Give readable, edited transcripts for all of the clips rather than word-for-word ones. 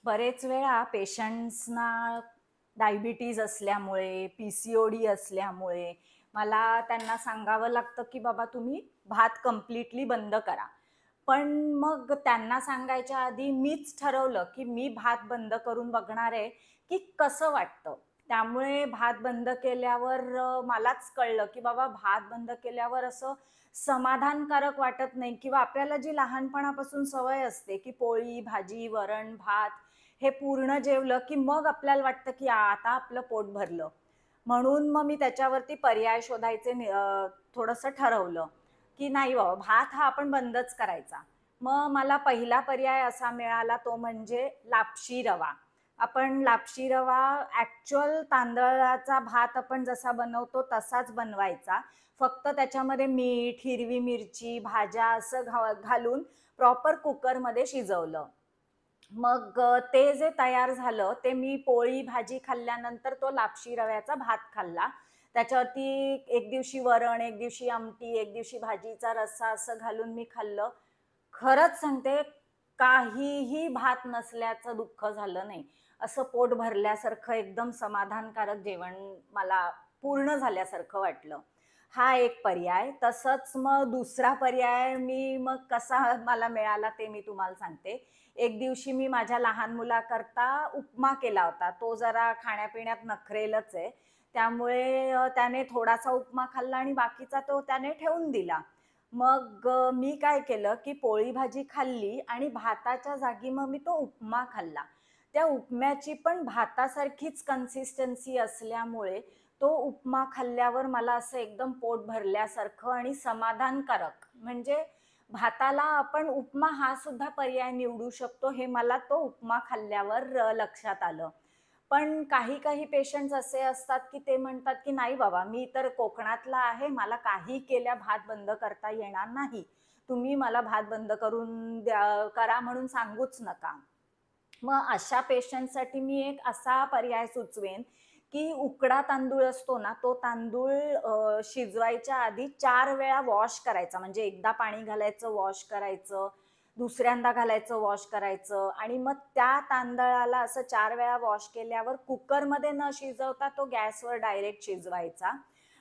बरेच वेळा पेशंट्सना डायबिटीज असल्यामुळे, पी-सी-ओ-डी असल्यामुळे मला त्यांना सांगावं लागतं, की बाबा तुम्ही भात कंप्लीटली बंद करा. पण मग त्यांना सांगायच्या आधी मीच ठरवलं, की मी भात बंद करून बघणार आहे, की कसं वाटतं. त्यामुळे भात बंद केल्यावर मलाच कळलं, की बाबा भात बंद केल्यावर असं समाधानकारक वाटत नाही किंवा आपल्याला जी लहानपणापासून सवय असते, की पोळी, भाजी, वरण, भात हे पूर्ण जेवलं, की मग आपल्याला वाटतं, की आता आपलं पोट भरलं. म्हणून मग मी त्याच्यावरती पर्याय शोधायचे थोडंसं ठरवलं, की नाही बाबा भात हा आपण बंदच करायचा. मग मला पहिला पर्याय असा मिळाला तो म्हणजे लापशी रवा. आपण लापशी रवा ॲक्चुअल तांदळाचा भात आपण जसा बनवतो तसाच बनवायचा. फक्त त्याच्यामध्ये मीठ, हिरवी मिरची, भाज्या असं घालून प्रॉपर कुकरमध्ये शिजवलं. मग ते जे तयार झालं, ते मी पोळी, भाजी खाल्ल्यानंतर तो लापशी रव्याचा भात खाल्ला. त्याच्यावरती एक दिवशी वरण, एक दिवशी आमटी, एक दिवशी भाजीचा रस्सा असं घालून मी खाल्लं. खरंच सांगते, काहीही भात नसल्याचं दुःख झालं नाही. असं पोट भरल्यासारखं एकदम समाधानकारक जेवण मला पूर्ण झाल्यासारखं वाटलं. हा एक पर्याय. तसंच मग दुसरा पर्याय मग कसा मला मिळाला ते मी तुम्हाला सांगते. एक दिवशी मी माझ्या लहान मुलाकरता उपमा केला होता. तो जरा खाण्यापिण्यात नखरेलच आहे. त्यामुळे त्याने थोडासा उपमा खाल्ला आणि बाकीचा तो त्याने ठेवून दिला. मग मी काय केलं, की पोळी भाजी खाल्ली आणि भाताच्या जागी मग मी तो उपमा खाल्ला. त्या उपम्याची पण भातासारखीच कन्सिस्टन्सी असल्यामुळे तो उपमा खाल्ल्यावर मला असं एकदम पोट भरल्यासारखं आणि समाधानकारक म्हणजे भाताला आपण उपमा हा सुद्धा पर्याय निवडू शकतो, हे मला तो उपमा खाल्ल्यावर लक्षात आलं. पण काही-काही पेशंट्स असे असतात, की ते म्हणतात, की "नाही बाबा, मी तर कोकणातला आहे, मला काही केल्या भात बंद करता येणार नाही. तुम्ही मला भात बंद करून करा म्हणून सांगूच नका." मग अशा पेशंटसाठी मी एक असा पर्याय सुचवेन, की उकडा तांदूळ असतो ना, तो तांदूळ शिजवायच्या आधी 4 वेळा वॉश करायचा. म्हणजे एकदा पाणी घालायचं, वॉश करायचं, दुसऱ्यांदा घालायचं, वॉश करायचं आणि मग त्या तांदळाला असं 4 वेळा वॉश केल्यावर कुकरमध्ये न शिजवता तो गॅसवर डायरेक्ट शिजवायचा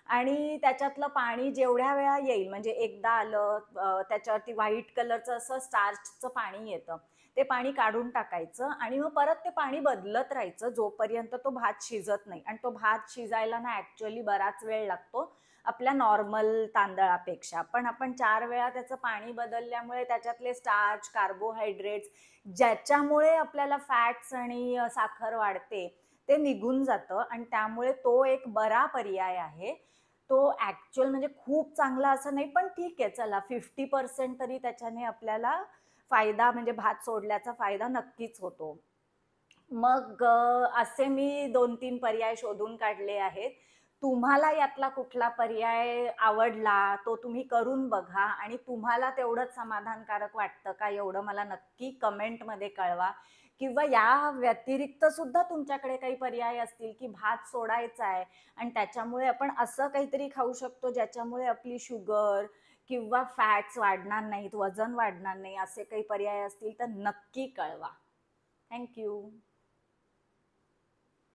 आणि त्याच्यातलं पाणी जेवढ्या वेळा येईल म्हणजे एकदा आलं त्याच्यावरती व्हाईट कलरचं असं स्टार्चचं पाणी येतं. ते पाणी काढून टाकायचं आणि मग परत ते पाणी बदलत राहायचं जोपर्यंत तो भात शिजत नाही आणि तो भात शिजायला ना ॲक्चुअली बराच वेळ लागतो आपल्या नॉर्मल तांदळापेक्षा. पण आपण 4 वेळा त्याचं पाणी बदलल्यामुळे त्याच्यातले स्टार्च, कार्बोहायड्रेट्स ज्याच्यामुळे आपल्याला फॅट्स आणि साखर वाढते, ते निघून जातं आणि त्यामुळे तो एक बरा पर्याय आहे. तो ॲक्चुअल म्हणजे खूप चांगला असं नाही, पण ठीक आहे चला 50% तरी त्याच्याने आपल्याला फायदा म्हणजे भात सोडल्याचा फायदा नक्कीच होतो. मग असे मी 2-3 पर्याय शोधून काढले आहेत. तुम्हाला यातला कुठला पर्याय आवडला, तो तुम्ही करून बघा आणि तुम्हाला तेवढंच समाधानकारक वाटतं का, एवढं मला नक्की कमेंटमध्ये कळवा. किंवा या व्यतिरिक्त सुद्धा तुमच्याकडे काही पर्याय असतील, की भात सोडायचा आहे आणि त्याच्यामुळे आपण असं काहीतरी खाऊ शकतो, ज्याच्यामुळे आपली शुगर किंवा फॅट्स वाढणार नाहीत, वजन वाढणार नाही, असे काही पर्याय असतील तर नक्की कळवा. Thank you.